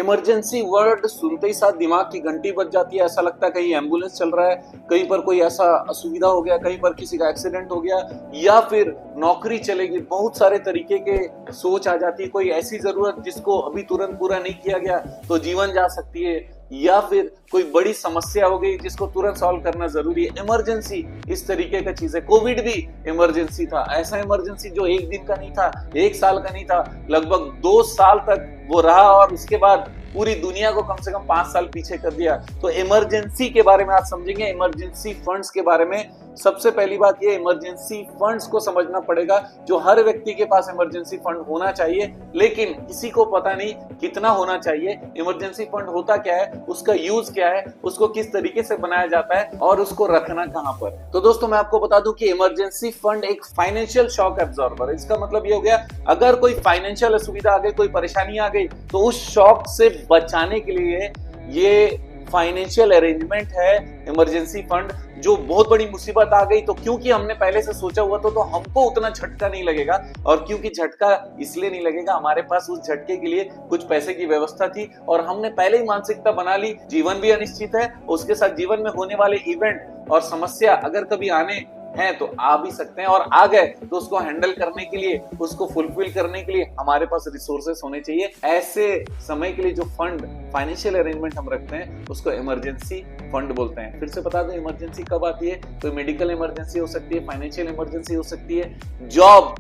Emergency word सुनते ही साथ दिमाग की घंटी बज जाती है। ऐसा लगता है कहीं एम्बुलेंस चल रहा है, कहीं पर कोई ऐसा असुविधा हो गया, कहीं पर किसी का एक्सीडेंट हो गया, या फिर नौकरी चलेगी। बहुत सारे तरीके के सोच आ जाती है। कोई ऐसी जरूरत जिसको अभी तुरंत पूरा नहीं किया गया तो जीवन जा सकती है, या फिर कोई बड़ी समस्या हो गई जिसको तुरंत सॉल्व करना जरूरी है। इमरजेंसी इस तरीके का चीज है। कोविड भी इमरजेंसी था। ऐसा इमरजेंसी जो एक दिन का नहीं था, एक साल का नहीं था, लगभग 2 साल तक वो रहा और उसके बाद पूरी दुनिया को कम से कम 5 साल पीछे कर दिया। तो इमरजेंसी के बारे में आज समझेंगे। इमरजेंसी फंड्स के बारे में सबसे पहली बात ये, इमरजेंसी फंड्स को समझना पड़ेगा। जो हर व्यक्ति के पास इमरजेंसी फंड होना चाहिए, लेकिन किसी को पता नहीं कितना होना चाहिए। इमरजेंसी फंड होता क्या है, उसका यूज क्या है, उसको किस तरीके से बनाया जाता है और उसको रखना कहां पर। तो दोस्तों मैं आपको बता दूं कि इमरजेंसी फंड एक फाइनेंशियल शॉक एब्जॉर्बर है। इसका मतलब ये हो गया, अगर कोई फाइनेंशियल असुविधा आ गई, कोई परेशानी आ गई, तो उस शॉक से बचाने के लिए ये फाइनेंशियल अरेंजमेंट है इमरजेंसी फंड। जो बहुत बड़ी मुसीबत आ गई तो क्योंकि हमने पहले से सोचा हुआ तो हमको उतना झटका नहीं लगेगा। और क्योंकि झटका इसलिए नहीं लगेगा, हमारे पास उस झटके के लिए कुछ पैसे की व्यवस्था थी और हमने पहले ही मानसिकता बना ली। जीवन भी अनिश्चित है, उसके साथ जीवन में होने वाले इवेंट और समस्या अगर कभी आने हैं तो आ भी सकते हैं, और आ गए तो उसको हैंडल करने के लिए, उसको फुलफिल करने के लिए हमारे पास रिसोर्सेस होने चाहिए। ऐसे समय के लिए जो फंड, फाइनेंशियल अरेंजमेंट हम रखते हैं, उसको इमरजेंसी फंड बोलते हैं। फिर से बता दें इमरजेंसी कब आती है। तो मेडिकल इमरजेंसी हो सकती है, फाइनेंशियल इमरजेंसी हो सकती है, जॉब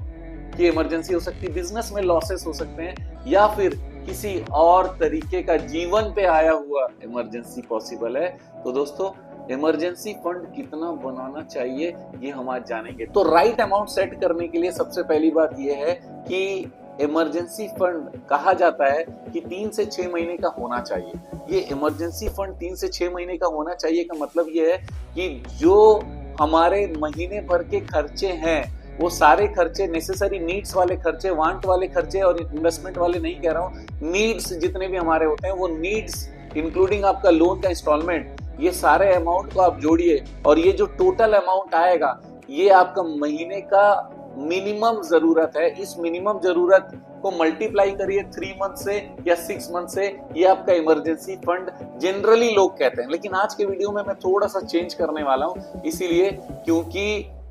की इमरजेंसी हो सकती है, बिजनेस में लॉसेस हो सकते हैं, या फिर किसी और तरीके का जीवन पे आया हुआ इमरजेंसी पॉसिबल है। तो दोस्तों इमरजेंसी फंड कितना बनाना चाहिए ये हम आज जानेंगे। तो राइट अमाउंट सेट करने के लिए सबसे पहली बात यह है कि इमरजेंसी फंड कहा जाता है कि 3 से 6 महीने का होना चाहिए। ये इमरजेंसी फंड 3 से 6 महीने का होना चाहिए का मतलब ये है कि जो हमारे महीने भर के खर्चे हैं, वो सारे खर्चे, नेसेसरी नीड्स वाले खर्चे, वांट वाले खर्चे, और इन्वेस्टमेंट वाले नहीं कह रहा हूँ, नीड्स जितने भी हमारे होते हैं वो नीड्स इंक्लूडिंग आपका लोन का इंस्टॉलमेंट, ये सारे अमाउंट को आप जोड़िए और ये जो टोटल अमाउंट आएगा ये आपका महीने का मिनिमम जरूरत है। इस मिनिमम जरूरत को मल्टीप्लाई करिए 3 मंथ से या 6 मंथ से, ये आपका इमरजेंसी फंड जनरली लोग कहते हैं। लेकिन आज के वीडियो में मैं थोड़ा सा चेंज करने वाला हूँ, इसीलिए क्योंकि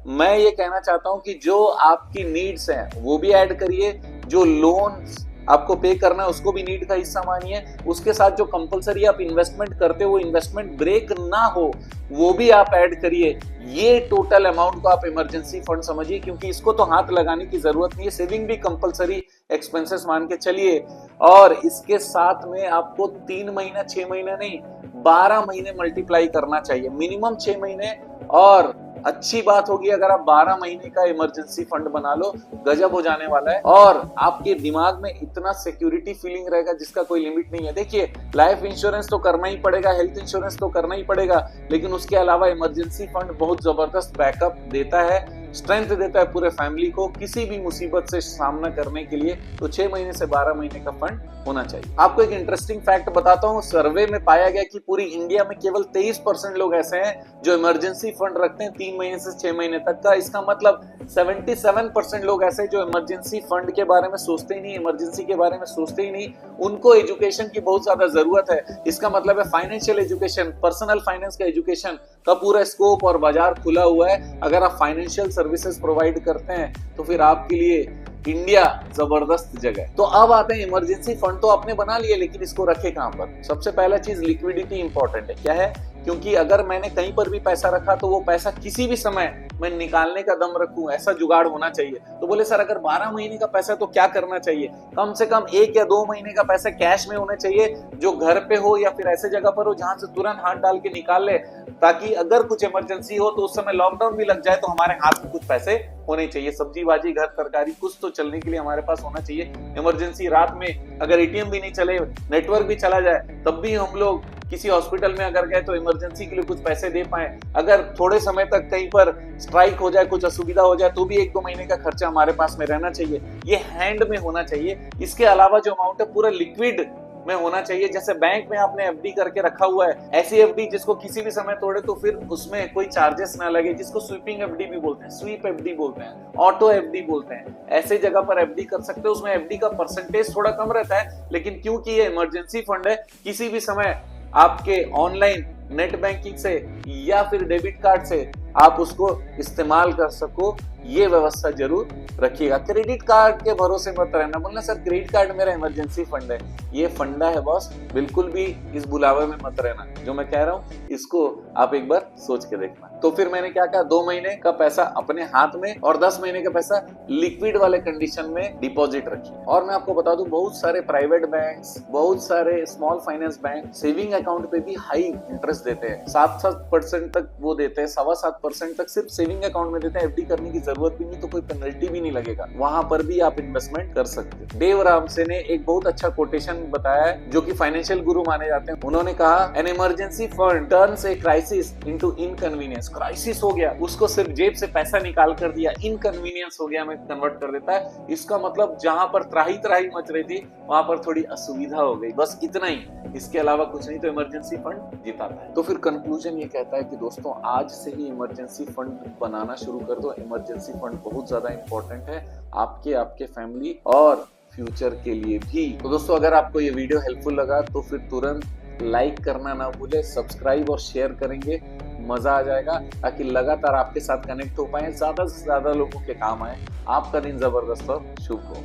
मैं ये कहना चाहता हूँ कि जो आपकी नीड्स हैं वो भी ऐड करिए, जो लोन आपको पे करना है उसको भी नीड का हिस्सा मानिए, उसके साथ जो कंपलसरी आप इन्वेस्टमेंट करते हो वो इन्वेस्टमेंट ब्रेक ना हो वो भी आप ऐड करिए। ये टोटल अमाउंट को आप इमरजेंसी फंड समझिए, क्योंकि इसको तो हाथ लगाने की जरूरत नहीं है। सेविंग भी कंपलसरी एक्सपेंसेस मान के चलिए, और इसके साथ में आपको 3 महीना 6 महीना नहीं 12 महीने मल्टीप्लाई करना चाहिए, मिनिमम 6 महीने। और अच्छी बात होगी अगर आप 12 महीने का इमरजेंसी फंड बना लो, गजब हो जाने वाला है। और आपके दिमाग में इतना सिक्योरिटी फीलिंग रहेगा जिसका कोई लिमिट नहीं है। देखिए, लाइफ इंश्योरेंस तो करना ही पड़ेगा, हेल्थ इंश्योरेंस तो करना ही पड़ेगा, लेकिन उसके अलावा इमरजेंसी फंड बहुत जबरदस्त बैकअप देता है, स्ट्रेंथ देता है पूरे फैमिली को किसी भी मुसीबत से सामना करने के लिए। तो 6 महीने से 12 महीने का फंड होना चाहिए। आपको एक इंटरेस्टिंग फैक्ट बताता हूँ। सर्वे में पाया गया कि पूरी इंडिया में केवल 23% लोग ऐसे हैं जो इमरजेंसी फंड रखते हैं 3 महीने से 6 महीने तक का। इसका मतलब 77% लोग ऐसे जो इमरजेंसी फंड के बारे में सोचते ही नहीं, इमरजेंसी के बारे में सोचते ही नहीं। उनको एजुकेशन की बहुत ज्यादा जरूरत है। इसका मतलब है फाइनेंशियल एजुकेशन, पर्सनल फाइनेंस का एजुकेशन का पूरा स्कोप और बाजार खुला हुआ है। अगर आप फाइनेंशियल सर्विसेज प्रोवाइड करते हैं तो फिर आपके लिए इंडिया जबरदस्त जगह है। तो अब आते हैं इमरजेंसी फंड तो आपने बना लिए, लेकिन इसको रखे कहां पर। सबसे पहला चीज लिक्विडिटी इंपॉर्टेंट है। क्या है? क्योंकि अगर मैंने कहीं पर भी पैसा रखा तो वो पैसा किसी भी समय मैं निकालने का दम रखूं, ऐसा जुगाड़ होना चाहिए। तो बोले सर अगर 12 महीने का पैसा तो क्या करना चाहिए? कम से कम 1 या 2 महीने का पैसा कैश में होना चाहिए, जो घर पे हो या फिर ऐसे जगह पर हो जहां से तुरंत हाथ डाल के निकाल ले, ताकि अगर कुछ इमरजेंसी हो तो उस समय लॉकडाउन भी लग जाए तो हमारे हाथ में कुछ पैसे होने चाहिए। सब्जी बाजी, घर तरकारी, कुछ तो चलने के लिए हमारे पास होना चाहिए। इमरजेंसी रात में अगर एटीएम भी नहीं चले, नेटवर्क भी चला जाए, तब भी हम लोग किसी हॉस्पिटल में अगर गए तो इमरजेंसी के लिए कुछ पैसे दे पाए। अगर थोड़े समय तक कहीं पर स्ट्राइक हो जाए, कुछ असुविधा हो जाए, तो भी 1-2 महीने का खर्चा हमारे पास में रहना चाहिए। ये हैंड में होना चाहिए। इसके अलावा जो अमाउंट है पूरा लिक्विड में होना चाहिए। जैसे बैंक में आपने एफडी करके रखा हुआ है, ऐसी एफडी जिसको किसी भी समय तोड़े तो फिर उसमें कोई चार्जेस ना लगे, जिसको स्वीपिंग एफडी भी बोलते हैं, स्वीप एफडी बोलते हैं, ऑटो एफडी बोलते हैं। ऐसे जगह पर एफडी कर सकते हो। उसमें एफडी का परसेंटेज थोड़ा कम रहता है, लेकिन क्योंकि ये इमरजेंसी फंड है, किसी भी समय आपके ऑनलाइन नेट बैंकिंग से या फिर डेबिट कार्ड से आप उसको इस्तेमाल कर सको, ये व्यवस्था जरूर रखिएगा। क्रेडिट कार्ड के भरोसे मत रहना, बोलना सर क्रेडिट कार्ड मेरा इमरजेंसी फंड है, ये फंडा है बॉस, बिल्कुल भी इस बुलावे में मत रहना। जो मैं कह रहा हूँ इसको आप एक बार सोच के देखना। तो फिर मैंने क्या कहा, 2 महीने का पैसा अपने हाथ में और 10 महीने का पैसा लिक्विड वाले कंडीशन में डिपॉजिट रखिए। और मैं आपको बता दूं, बहुत सारे प्राइवेट बैंक्स, बहुत सारे small finance bank saving account पे भी हाई इंटरेस्ट देते हैं, 7% तक वो देते हैं, 7.25% तक सिर्फ सेविंग अकाउंट में देते हैं। एफडी करने की जरूरत भी नहीं, तो कोई पेनल्टी भी नहीं लगेगा, वहां पर भी आप इन्वेस्टमेंट कर सकते हैं। देव रामसे ने एक बहुत अच्छा कोटेशन बताया है, जो कि फाइनेंशियल गुरु माने जाते हैं। उन्होंने कहा, an emergency fund turns a crisis into inconvenience. Crisis हो गया, उसको सिर्फ जेब से पैसा निकाल कर दिया, इनकन्वीनियंस हो गया में कन्वर्ट कर देता है। इसका मतलब जहां पर त्राही त्राही मच रही थी, वहां पर थोड़ी असुविधा हो गई, बस इतना ही, इसके अलावा कुछ नहीं। तो इमरजेंसी फंड जिताता है। तो फिर कंक्लूजन ये कहता है कि दोस्तों, आज से ही इमरजेंसी फंड बनाना शुरू कर दो। इमरजेंसी फंड बहुत ज्यादा इंपॉर्टेंट है आपके फैमिली और फ्यूचर के लिए भी। तो दोस्तों, अगर आपको ये वीडियो हेल्पफुल लगा तो फिर तुरंत लाइक करना ना भूले, सब्सक्राइब और शेयर करेंगे, मजा आ जाएगा, ताकि लगातार आपके साथ कनेक्ट हो पाए, ज्यादा से ज्यादा लोगों के काम आए। आपका दिन जबरदस्त और शुभ हो।